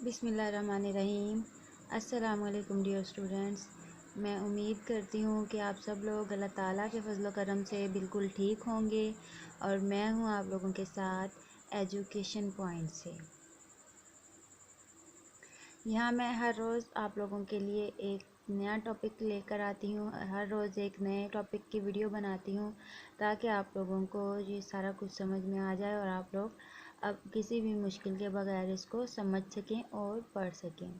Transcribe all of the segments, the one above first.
बिस्मिल्लाहिर्रहमानिर्रहीम। अस्सलाम वालेकुम डियर स्टूडेंट्स। मैं उम्मीद करती हूँ कि आप सब लोग अल्लाह ताला के फजल करम से बिल्कुल ठीक होंगे और मैं हूँ आप लोगों के साथ एजुकेशन पॉइंट से। यहाँ मैं हर रोज़ आप लोगों के लिए एक नया टॉपिक लेकर आती हूँ। हर रोज़ एक नए टॉपिक की वीडियो बनाती हूँ ताकि आप लोगों को ये सारा कुछ समझ में आ जाए और आप लोग अब किसी भी मुश्किल के बगैर इसको समझ सकें और पढ़ सकें।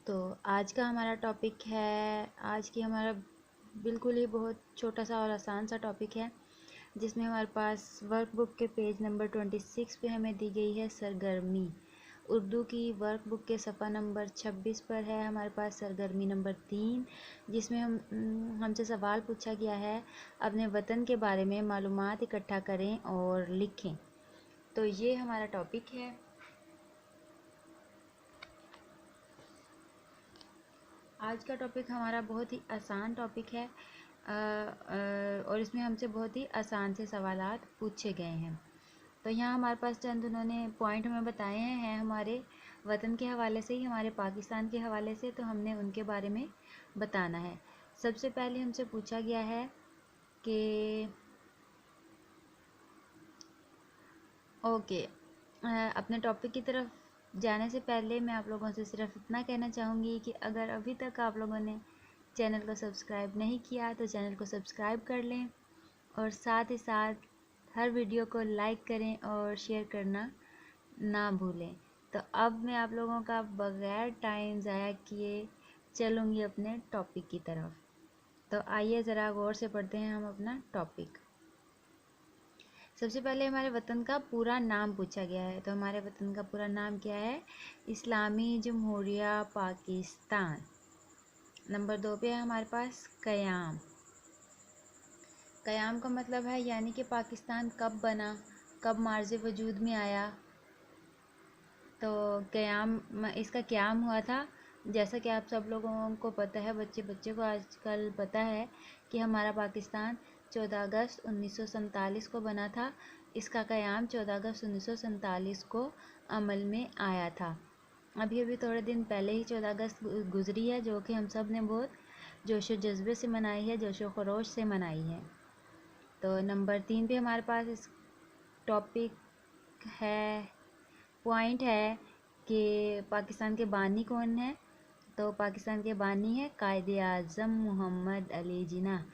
तो आज का हमारा टॉपिक है, आज की हमारा बिल्कुल ही बहुत छोटा सा और आसान सा टॉपिक है जिसमें हमारे पास वर्कबुक के पेज नंबर 26 पे हमें दी गई है सरगर्मी। उर्दू की वर्कबुक के सफ़ा नंबर 26 पर है हमारे पास सरगर्मी नंबर 3, जिसमें हमसे सवाल पूछा गया है अपने वतन के बारे में मालूमात इकट्ठा करें और लिखें। तो ये हमारा टॉपिक है। आज का टॉपिक हमारा बहुत ही आसान टॉपिक है और इसमें हमसे बहुत ही आसान से सवालात पूछे गए हैं। तो यहाँ हमारे पास चंद उन्होंने पॉइंट हमें बताए हैं हमारे वतन के हवाले से ही, हमारे पाकिस्तान के हवाले से, तो हमने उनके बारे में बताना है। सबसे पहले हमसे पूछा गया है कि अपने टॉपिक की तरफ जाने से पहले मैं आप लोगों से सिर्फ इतना कहना चाहूँगी कि अगर अभी तक आप लोगों ने चैनल को सब्सक्राइब नहीं किया तो चैनल को सब्सक्राइब कर लें और साथ ही साथ हर वीडियो को लाइक करें और शेयर करना ना भूलें। तो अब मैं आप लोगों का बगैर टाइम ज़ाया किए चलूँगी अपने टॉपिक की तरफ। तो आइए ज़रा गौर से पढ़ते हैं हम अपना टॉपिक। सबसे पहले हमारे वतन का पूरा नाम पूछा गया है। तो हमारे वतन का पूरा नाम क्या है? इस्लामी जमहूरिया पाकिस्तान। नंबर 2 पे है हमारे पास क़याम। क़याम का मतलब है यानी कि पाकिस्तान कब बना, कब मार्ज़ वजूद में आया। तो क़याम, इसका क़याम हुआ था, जैसा कि आप सब लोगों को पता है, बच्चे बच्चे को आजकल पता है कि हमारा पाकिस्तान 14 अगस्त 1947 को बना था। इसका क़याम 14 अगस्त 1947 को अमल में आया था। अभी अभी थोड़े दिन पहले ही 14 अगस्त गुज़री है, जो कि हम सब ने बहुत जोश व जज्बे से मनाई है, जोश व खरोश से मनाई है। तो नंबर 3 पे हमारे पास इस टॉपिक है, पॉइंट है कि पाकिस्तान के बानी कौन है। तो पाकिस्तान के बानी है कायदे आज़म मोहम्मद अली जिन्ना,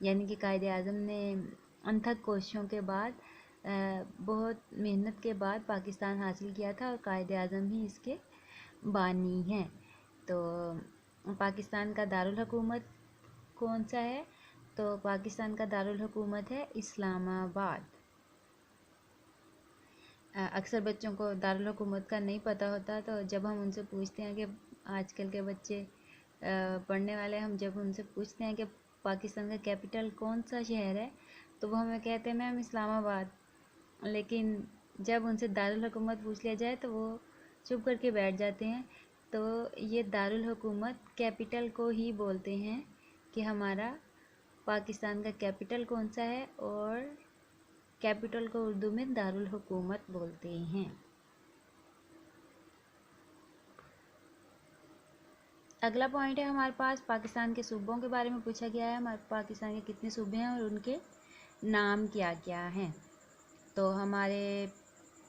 यानी कि कायदे आज़म ने अनथक कोशिशों के बाद, बहुत मेहनत के बाद पाकिस्तान हासिल किया था और कायदे आज़म ही इसके बानी हैं। तो पाकिस्तान का दारुल हुकूमत कौन सा है? तो पाकिस्तान का दारुल हुकूमत है इस्लामाबाद। अक्सर बच्चों को दारुल हुकूमत का नहीं पता होता, तो जब हम उनसे पूछते हैं कि आजकल के बच्चे पढ़ने वाले, हम जब उनसे पूछते हैं कि पाकिस्तान का कैपिटल कौन सा शहर है, तो वो हमें कहते हैं मैम इस्लामाबाद। लेकिन जब उनसे दारुल हुकूमत पूछ लिया जाए तो वो चुप करके बैठ जाते हैं। तो ये दारुल हुकूमत कैपिटल को ही बोलते हैं कि हमारा पाकिस्तान का कैपिटल कौन सा है, और कैपिटल को उर्दू में दारुल हुकूमत बोलते हैं। अगला पॉइंट है हमारे पास पाकिस्तान के सूबों के बारे में पूछा गया है। हमारे पाकिस्तान के कितने सूबे हैं और उनके नाम क्या क्या हैं। तो हमारे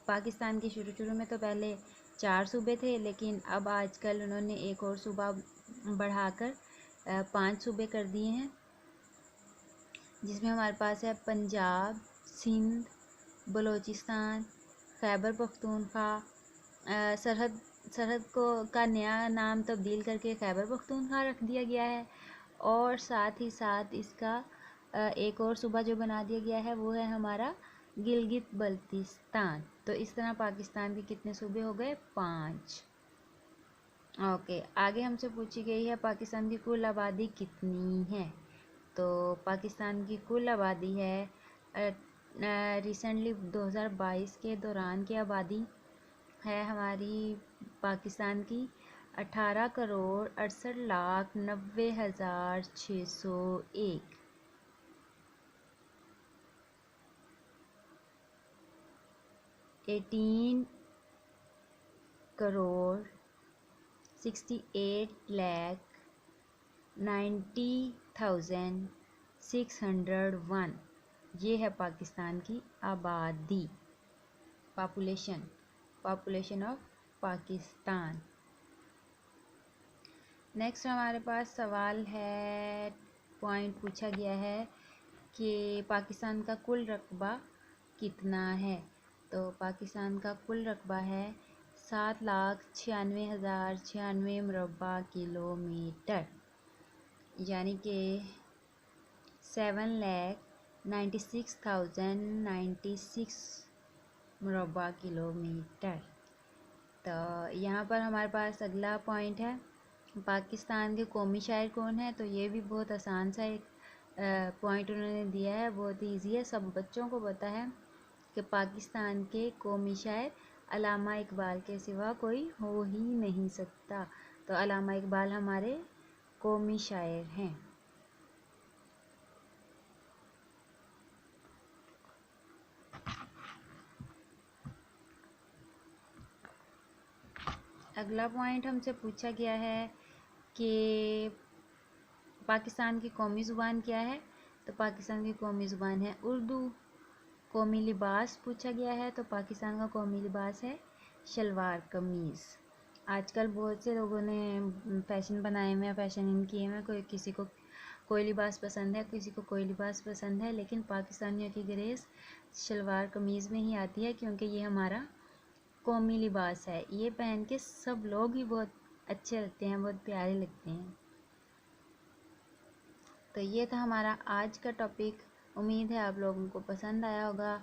पाकिस्तान के शुरू में तो पहले 4 सूबे थे, लेकिन अब आजकल उन्होंने एक और सूबा बढ़ाकर 5 सूबे कर दिए हैं, जिसमें हमारे पास है पंजाब, सिंध, बलूचिस्तान, खैबर पख्तूनख्वा। सरहद को का नया नाम तब्दील करके खैबर पख्तूनख्वा रख दिया गया है, और साथ ही साथ इसका एक और सूबा जो बना दिया गया है वो है हमारा गिलगित बल्तिस्तान। तो इस तरह पाकिस्तान के कितने सूबे हो गए? 5। आगे हमसे पूछी गई है पाकिस्तान की कुल आबादी कितनी है। तो पाकिस्तान की कुल आबादी है, रिसेंटली 2022 के दौरान की आबादी है हमारी पाकिस्तान की 18,68,90,601। 18,68,90,601। ये है पाकिस्तान की आबादी, पॉपुलेशन ऑफ पाकिस्तान। नेक्स्ट हमारे पास सवाल है, पॉइंट पूछा गया है कि पाकिस्तान का कुल रकबा कितना है। तो पाकिस्तान का कुल रकबा है 7,96,096 मुरबा किलोमीटर, यानी कि 7,96,096 मुरबा किलोमीटर। तो यहाँ पर हमारे पास अगला पॉइंट है, पाकिस्तान के कौमी शायर कौन है। तो ये भी बहुत आसान सा एक पॉइंट उन्होंने दिया है, बहुत ईजी है, सब बच्चों को पता है कि पाकिस्तान के कौमी शायर अल्लामा इकबाल के सिवा कोई हो ही नहीं सकता। तो अल्लामा इकबाल हमारे कौमी शायर हैं। अगला पॉइंट हमसे पूछा गया है कि पाकिस्तान की कौमी ज़ुबान क्या है। तो पाकिस्तान की कौमी ज़ुबान है उर्दू। कौमी लिबास पूछा गया है, तो पाकिस्तान का कौमी लिबास है शलवार कमीज़। आजकल बहुत से लोगों ने फैशन बनाए हुए हैं, फैशन इन किए हुए हैं, किसी को कोई लिबास पसंद है, किसी को कोई लिबास पसंद है, लेकिन पाकिस्तानियों की ग्रेस शलवार कमीज़ में ही आती है, क्योंकि ये हमारा कौमी लिबास है। ये पहन के सब लोग ही बहुत अच्छे लगते हैं, बहुत प्यारे लगते हैं। तो ये था हमारा आज का टॉपिक। उम्मीद है आप लोगों को पसंद आया होगा।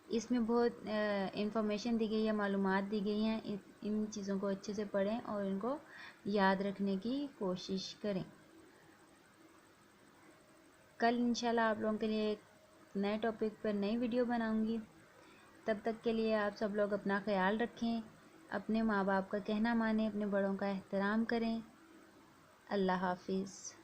इसमें बहुत इंफॉर्मेशन दी गई है, मालूमात दी गई हैं। इन चीज़ों को अच्छे से पढ़ें और इनको याद रखने की कोशिश करें। कल इंशाल्लाह आप लोगों के लिए एक नए टॉपिक पर नई वीडियो बनाऊंगी। तब तक के लिए आप सब लोग अपना ख्याल रखें, अपने माँ बाप का कहना मानें, अपने बड़ों का एहतराम करें। अल्लाह हाफिज़।